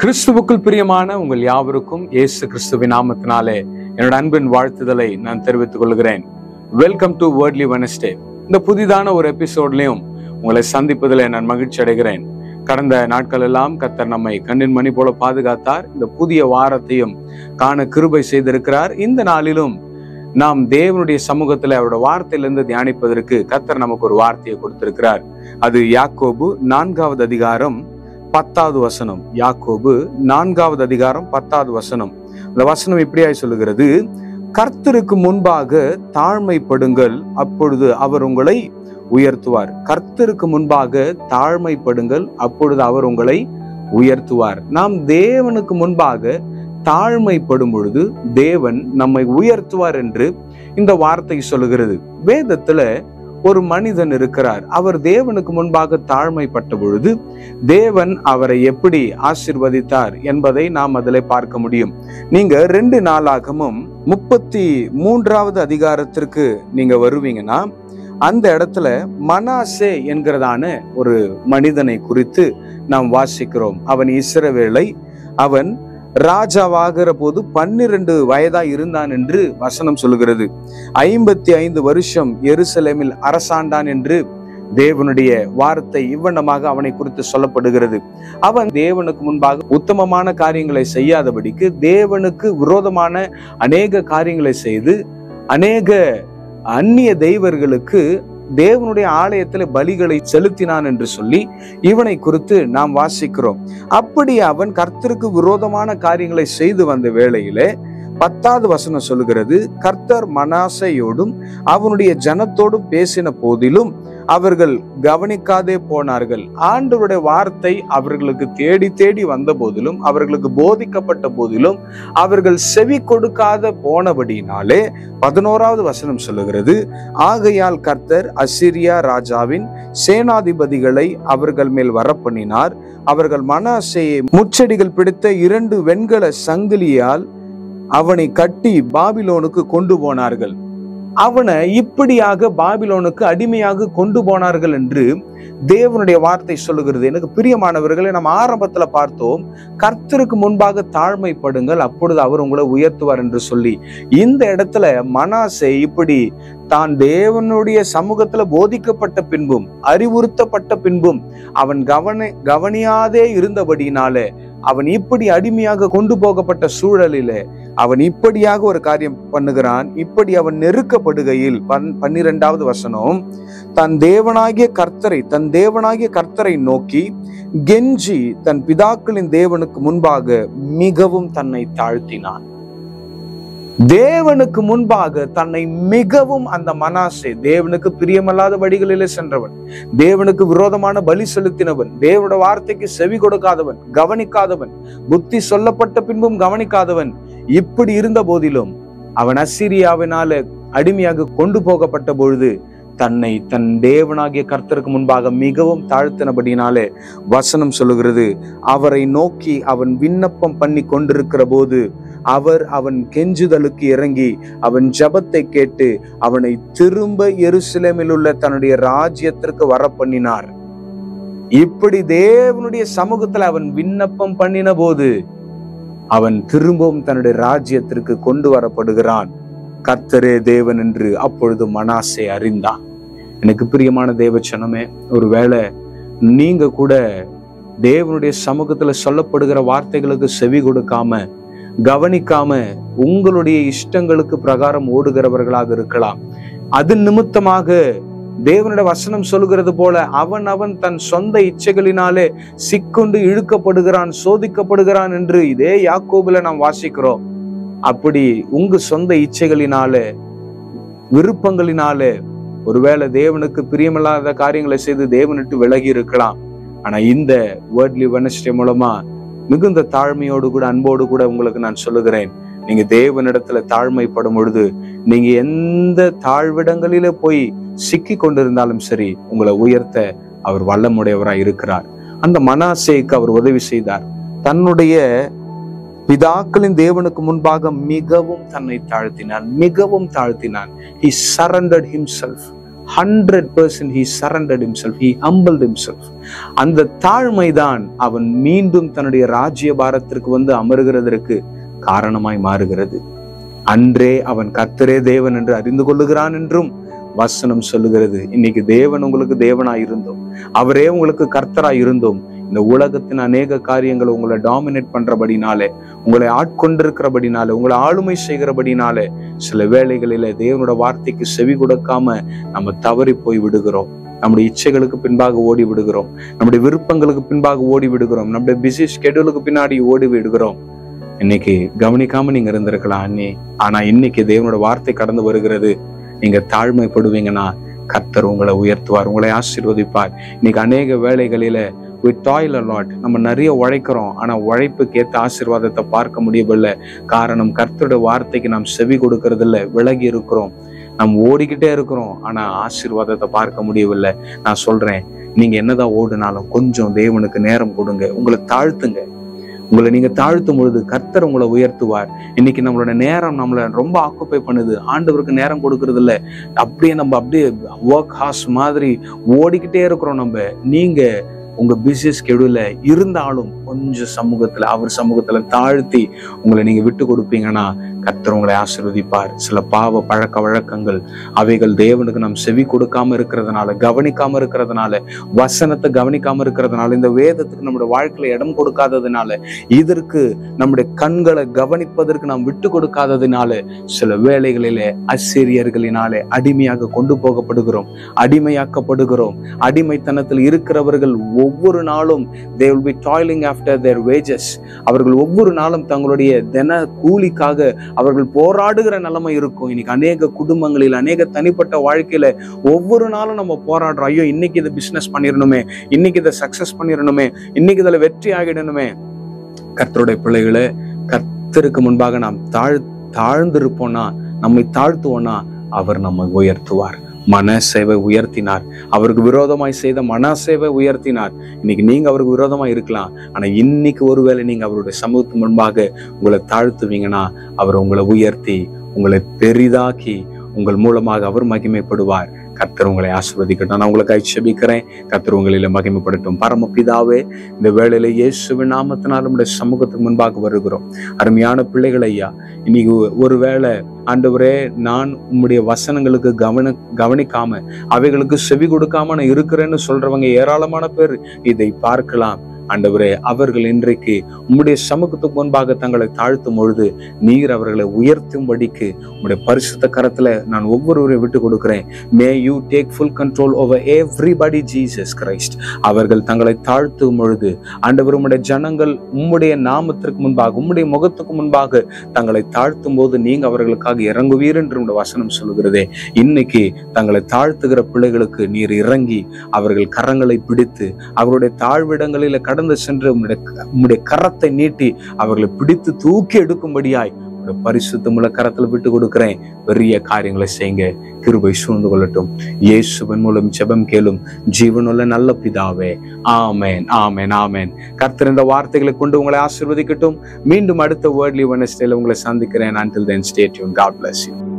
கிறிஸ்துவுக்குள் பிரியமான உங்கள் யாவருக்கும் இயேசு கிறிஸ்துவின் நாமத்தினாலே என்னோட அன்பின் வாழ்த்துதலை நான் தெரிவித்துக் கொள்கிறேன். Welcome to worldly Wednesday. இந்த புதிதான ஒரு எபிசோட்லயும் உங்களை சந்திப்பதில் நான் மகிழ்ச்சி அடைகிறேன். கடந்த நாட்கள் எல்லாம் கர்த்தர் நம்மை கண்ணின் மணி போல பாதுகாத்தார். இந்த புதிய வாரத்தையும் காண கிருபை செய்திருக்கிறார். இந்த நாளிலும் நாம் தேவனுடைய சமூகத்துல அவருடைய வார்த்தையிலிருந்து தியானிப்பதற்கு கர்த்தர் நமக்கு ஒரு வார்த்தையை கொடுத்திருக்கிறார். அது யாக்கோபு 4வது அதிகாரம் 10வது வசனம். யாக்கோபு 4வது அதிகாரம் 10வது வசனம். அந்த வசனம் இப்படியாய் சொல்லுகிறது: கர்த்தருக்கு முன்பாக தாழ்மைப்படுங்கள், அப்பொழுது அவர் உங்களை உயர்த்துவார். கர்த்தருக்கு முன்பாக தாழ்மைப்படுங்கள், அப்பொழுது அவர் உங்களை உயர்த்துவார். நாம் தேவனுக்கு முன்பாக தாழ்மைப்படும் பொழுது தேவன் நம்மை உயர்த்துவார் என்று இந்த வார்த்தை சொல்லுகிறது. வேதத்துல ஒரு மனிதன் இருக்கிறார். அவர் தேவனுக்கு முன்பாக தாழ்மைப்பட்ட பொழுது தேவன் அவரை எப்படி ஆசீர்வதித்தார் என்பதை நாம் அதில் பார்க்க முடியும். நீங்க 2 நாளாகமும் 33வது அதிகாரத்திற்கு நீங்க வருவீங்கன்னா அந்த இடத்துல மனாசே என்கிறதான ஒரு மனிதனை குறித்து நாம் வாசிக்கிறோம். அவன் இஸ்ரவேலை அவன் ராஜாவாகிற போது 12 வயதா இருந்தான் என்று வசனம் சொல்லுகிறது. 55 வருஷம் எருசலேமில் அரசாண்டான் என்று தேவனுடைய வார்த்தை இவ்வண்ணமாக அவனை குறித்து சொல்லப்படுகிறது. அவன் தேவனுக்கு முன்பாக உத்தமமான காரியங்களை செய்யாதபடிக்கு தேவனுக்கு விரோதமான அநேக காரியங்களை செய்து அநேக அந்நிய தெய்வர்களுக்கு தேவனுடைய ஆலயத்துல பலிகளை செலுத்தினான் என்று சொல்லி இவனை குறித்து நாம் வாசிக்கிறோம். அப்படி அவன் கர்த்தருக்கு விரோதமான காரியங்களை செய்து வந்த வேளையிலே 10வது வசனம் சொல்லுகிறது: கர்த்தர் மனாசையோடும் அவனுடைய ஜனத்தோடும் பேசின போதிலும் அவர்கள் கவனிக்காதே போனார்கள். ஆண்டவருடைய வார்த்தை அவர்களுக்கு தேடி தேடி வந்த போதிலும், அவர்களுக்கு போதிக்கப்பட்ட போதிலும் அவர்கள் செவி கொடுக்காத போனபடினாலே 11வது வசனம் சொல்லுகிறது: ஆகையால் கர்த்தர் அசீரியா ராஜாவின் சேனாதிபதிகளை அவர்கள் மேல் வரப்பண்ணினார். அவர்கள் மனாசேயை முச்செடிகள் பிடித்த 2 வெண்கல சங்கிலியால் அவனை கட்டி பாபிலோனுக்கு கொண்டு போனார்கள். அவனை இப்படியாக பாபிலோனுக்கு அடிமையாக கொண்டு போனார்கள் என்று தேவனுடைய வார்த்தை சொல்லுகிறது. எனக்கு பிரியமானவர்களை, நம்ம ஆரம்பத்துல பார்த்தோம், கர்த்தருக்கு முன்பாக தாழ்மைப்படுங்கள், அப்பொழுது அவர் உங்களை உயர்த்துவார் என்று சொல்லி. இந்த இடத்துல மனாசே இப்படி தான் தேவனுடைய சமூகத்துல போதிக்கப்பட்ட பின்பும் அறிவுறுத்தப்பட்ட பின்பும் அவன் கவனியாதே இருந்தபடினாலே அவன் இப்படி அடிமையாக கொண்டு போகப்பட்ட சூழலிலே அவன் இப்படியாக ஒரு காரியம் பண்ணுகிறான். இப்படி அவன் நெருக்கப்படுகையில் 12வது வசனம், தன் தேவனாகிய கர்த்தரை நோக்கி கெஞ்சி தன் பிதாக்களின் தேவனுக்கு முன்பாக மிகவும் தன்னை தாழ்த்தினான். தேவனுக்கு முன்பாக தன்னை மிகவும், அந்த மனாசே தேவனுக்கு பிரியமல்லாத வழிகளிலே சென்றவன், தேவனுக்கு விரோதமான பலி செலுத்தினவன், தேவனுடைய வார்த்தைக்கு செவி கொடுக்காதவன், கவனிக்காதவன், புத்தி சொல்லப்பட்ட பின்பும் கவனிக்காதவன், இப்படி இருந்த போதிலும் அவன் அசீரியாவினால அடிமையாக கொண்டு போகப்பட்ட பொழுது தன்னை தன் தேவனாகிய கர்த்தருக்கு முன்பாக மிகவும் தாழ்த்தினபடினாலே வசனம் சொல்லுகிறது, அவரை நோக்கி அவன் விண்ணப்பம் பண்ணி கொண்டிருக்கிற போது அவன் கெஞ்சுதலுக்கு இறங்கி அவன் ஜெபத்தை கேட்டு அவனை திரும்ப எருசலேமில் உள்ள தன்னுடைய ராஜ்யத்திற்கு வர பண்ணினார். இப்படி தேவனுடைய சமூகத்துல அவன் விண்ணப்பம் பண்ணின போது அவன் திரும்பவும் தன்னுடைய ராஜ்யத்திற்கு கொண்டு வரப்படுகிறான். கர்த்தரே தேவன் என்று அப்பொழுது மனாசே அறிந்தான். எனக்கு பிரியமான தேவச்சனமே, ஒருவேளை நீங்க கூட தேவனுடைய சமூகத்துல சொல்லப்படுகிற வார்த்தைகளுக்கு செவி கொடுக்காம, கவனிக்காம உங்களுடைய இஷ்டங்களுக்கு பிரகாரம் ஓடுகிறவர்களாக இருக்கலாம். அது நிமித்தமாக தேவனுடைய வசனம் சொல்லுகிறது போல அவன் தன் சொந்த இச்சைகளினாலே சிக்கொண்டு இழுக்கப்படுகிறான், சோதிக்கப்படுகிறான் என்று இதே யாக்கோபுல நாம் வாசிக்கிறோம். அப்படி உங்க சொந்த இச்சைகளினாலே, விருப்பங்களினாலே ஒருவேளை தேவனுக்கு பிரியமில்லாத காரியங்களை செய்து தேவனிட்டு விலகி இருக்கலாம். ஆனா இந்த வேர்ட்லி வெட்னஸ்டே மூலமா மிகுந்த தாழ்மையோடு கூட அன்போடு கூட உங்களுக்கு நான் சொல்லுகிறேன், நீங்க தேவனிடத்துல தாழ்மைப்படும் பொழுது நீங்க எந்த தாழ்விடங்களிலே போய் சிக்கி கொண்டிருந்தாலும் சரி, உங்களை உயர்த்த அவர் வல்லமுடையவராய் இருக்கிறார். அந்த மனாசேக்கு அவர் உதவி செய்தார். தன்னுடைய பிதாக்களின் தேவனுக்கு முன்பாக மிகவும் தன்னை தாழ்த்தினான். He surrendered himself. 100% he surrendered himself, he humbled himself. அந்த தாழ்மைதான் அவன் மீண்டும் தன்னுடைய ராஜ்ய பாரத்திற்கு வந்து அமருகிறதற்கு காரணமாய் மாறுகிறது. அன்றே அவன் கர்த்தரே தேவன் என்று அறிந்து கொள்ளுகிறான் என்றும் வசனம் சொல்லுகிறது. இன்னைக்கு தேவன் உங்களுக்கு தேவனாய் இருந்தோம், அவரே உங்களுக்கு கர்த்தராய் இருந்தோம், இந்த உலகத்தின் அநேக காரியங்களை உங்களை டாமினேட் பண்றபடினாலே, உங்களை ஆட்கொண்டிருக்கிறபடினாலே, உங்களை ஆளுமை செய்கிறபடினாலே சில வேளைகளில தேவனோட வார்த்தைக்கு செவி கொடுக்காம நம்ம தவறி போய் விடுகிறோம். நம்முடைய இச்சைகளுக்கு பின்பாக ஓடி விடுகிறோம், நம்முடைய விருப்பங்களுக்கு பின்பாக ஓடி விடுகிறோம், நம்முடைய பிஸி ஸ்கெடியூலுக்கு பின்னாடி ஓடி விடுகிறோம். இன்னைக்கு கவனிக்காம நீங்க இருந்திருக்கலாம் அண்ணே, ஆனா இன்னைக்கு தேவனோட வார்த்தை கடந்து வருகிறது. நீங்க தாழ்மைப்படுவீங்கன்னா கர்த்தர் உங்களை உயர்த்துவார், உங்களை ஆசீர்வதிப்பார். இன்னைக்கு அநேக வேளைகளில we toil a lot, நம்ம நிறைய உழைக்கிறோம், ஆனா உழைப்புக்கு ஏற்ற ஆசீர்வாதத்தை பார்க்க முடியவில்லை. காரணம் கர்த்தருடைய வார்த்தைக்கு நாம் செவி கொடுக்கறது இல்லை, விலகி இருக்கிறோம். நம்ம ஓடிக்கிட்டே இருக்கிறோம், ஆனா ஆசீர்வாதத்தை பார்க்க முடியவில்லை. நான் சொல்றேன், நீங்க என்னதான் ஓடுனாலும் கொஞ்சம் தேவனுக்கு நேரம் கொடுங்க, உங்களை தாழ்த்துங்க. உங்களை நீங்க தாழ்த்தும் பொழுது கர்த்தர் உங்களை உயர்த்துவார். இன்னைக்கு நம்மளோட நேரம் நம்மள ரொம்ப ஆக்குப்பை பண்ணுது, ஆண்டவருக்கு நேரம் கொடுக்கறது இல்லை. நம்ம அப்படியே ஒர்க் ஹார்ஸ் மாதிரி ஓடிக்கிட்டே இருக்கிறோம். நீங்க உங்க பிஸி ஸ்கெடியூல்ல இருந்தாலும் கொஞ்சம் சமூகத்துல, அவர் சமூகத்துல தாழ்த்தி உங்களை நீங்க விட்டு கொடுப்பீங்கன்னா கர்த்தர் உங்களை ஆசீர்வதிப்பார். சில பாவ பழக்க வழக்கங்கள் அவைகள் தேவனுக்கு நாம் செவி கொடுக்காம இருக்கிறதுனால, கவனிக்காம இருக்கிறதுனால, வசனத்தை கவனிக்காம இருக்கிறதுனால, இந்த வேதத்துக்கு நம்முடைய வாழ்க்கையில இடம் கொடுக்காததுனால, இதற்கு நம்முடைய கண்களை கவனிப்பதற்கு நாம் விட்டு கொடுக்காததுனால சில வேளைகளிலே அசீரியர்களினாலே அடிமையாக கொண்டு போகப்படுகிறோம், அடிமையாக்கப்படுகிறோம். அடிமைத்தனத்தில் இருக்கிறவர்கள் ஒவ்வொரு நாளும் they will be toiling after their wages. அவர்கள் ஒவ்வொரு நாளும் தங்களுடைய தின கூலிக்காக அவர்கள் போராடுகிற நிலைமை இருக்கும். இன்னைக்கு அநேக குடும்பங்களில், அநேக தனிப்பட்ட வாழ்க்கையில ஒவ்வொரு நாளும் நம்ம போராடுறோம். ஐயோ, இன்னைக்கு இதை பிசினஸ் பண்ணிடணுமே, இன்னைக்கு இதை சக்சஸ் பண்ணிடணுமே, இன்னைக்கு இதுல வெற்றி ஆகிடணுமே. கர்த்தருடைய பிள்ளைகளை, கர்த்தருக்கு முன்பாக நாம் தாழ்ந்திருப்போம்னா, நம்மை தாழ்த்துவோம்னா அவர் நம்மை உயர்த்துவார். மனசேவை உயர்த்தினார், அவருக்கு விரோதமாய் செய்த மனசேவை உயர்த்தினார். இன்னைக்கு நீங்க அவருக்கு விரோதமா இருக்கலாம், ஆனா இன்னைக்கு ஒருவேளை நீங்க அவருடைய சமூகத்துக்கு முன்பாக உங்களை தாழ்த்துவீங்கன்னா அவர் உங்களை உயர்த்தி, உங்களை பெரிதாக்கி, உங்கள் மூலமாக அவர் மகிமைப்படுவார். கர்த்தர் உங்களை ஆசீர்வதிக்கட்டும். நான் உங்களுக்காக ஜெபிக்கிறேன். கர்த்தர் உங்களில மகிமைப்படட்டும். பரமபிதாவே, இந்த வேளையில இயேசுவின் நாமத்தினால் நம்முடைய சமூகத்துக்கு முன்பாக வருகிறோம். அருமையான பிள்ளைகள் ஐயா, இன்னைக்கு ஒருவேளை ஆண்டவரே, நான் உம்முடைய வசனங்களுக்கு கவனிக்காம, அவைகளுக்கு செவி கொடுக்காம நான் இருக்கிறேன்னு சொல்றவங்க ஏராளமான பேர் இதை பார்க்கலாம். ஆண்டவரே, அவர்கள் இன்றைக்கு உம்முடைய சமூகத்துக்கு முன்பாக தங்களை தாழ்த்தும் பொழுது நீர் அவர்களை உயர்த்தும்படிக்கு உம்முடைய பரிசுத்த கரத்துல நான் ஒவ்வொருவரையும் விட்டு கொடுக்கிறேன். மே you take full control over everybody, Jesus Christ. அவர்கள் தங்களை தாழ்த்தும் பொழுது ஆண்டவர், உம்முடைய ஜனங்கள் உம்முடைய நாமத்திற்கு முன்பாக, உம்முடைய முகத்துக்கு முன்பாக தங்களை தாழ்த்தும் போது நீங்க அவர்களுக்காக இறங்குவீர் என்று உம்முடைய வசனம் சொல்லுகிறதே. இன்னைக்கு தங்களை தாழ்த்துகிற பிள்ளைகளுக்கு நீர் இறங்கி அவர்கள் கரங்களை பிடித்து அவருடைய தாழ்விடங்களில கடந்து சென்று உம்முடைய கரத்தை நீட்டி அவர்களை பிடித்து தூக்கி எடுக்கும்படியாய் பரிசுத்தமுள்ள கரத்துல விட்டு கொடுக்கிறேன். பெரிய காரியங்களை செய்யுங்க. கிருபை சூழ்ந்து கொள்ளட்டும். இயேசுவின் மூலம் ஜெபம் கேளும் ஜீவனுள்ள நல்ல பிதாவே. ஆமென், ஆமென், ஆமென். கர்த்தர் இந்த வார்த்தைகளை கொண்டு உங்களை ஆசீர்வதிக்கட்டும். மீண்டும் அடுத்த வேர்ட்லி வெட்னஸ்டேல உங்களை சந்திக்கிறேன். Until then, stay tuned. God bless you.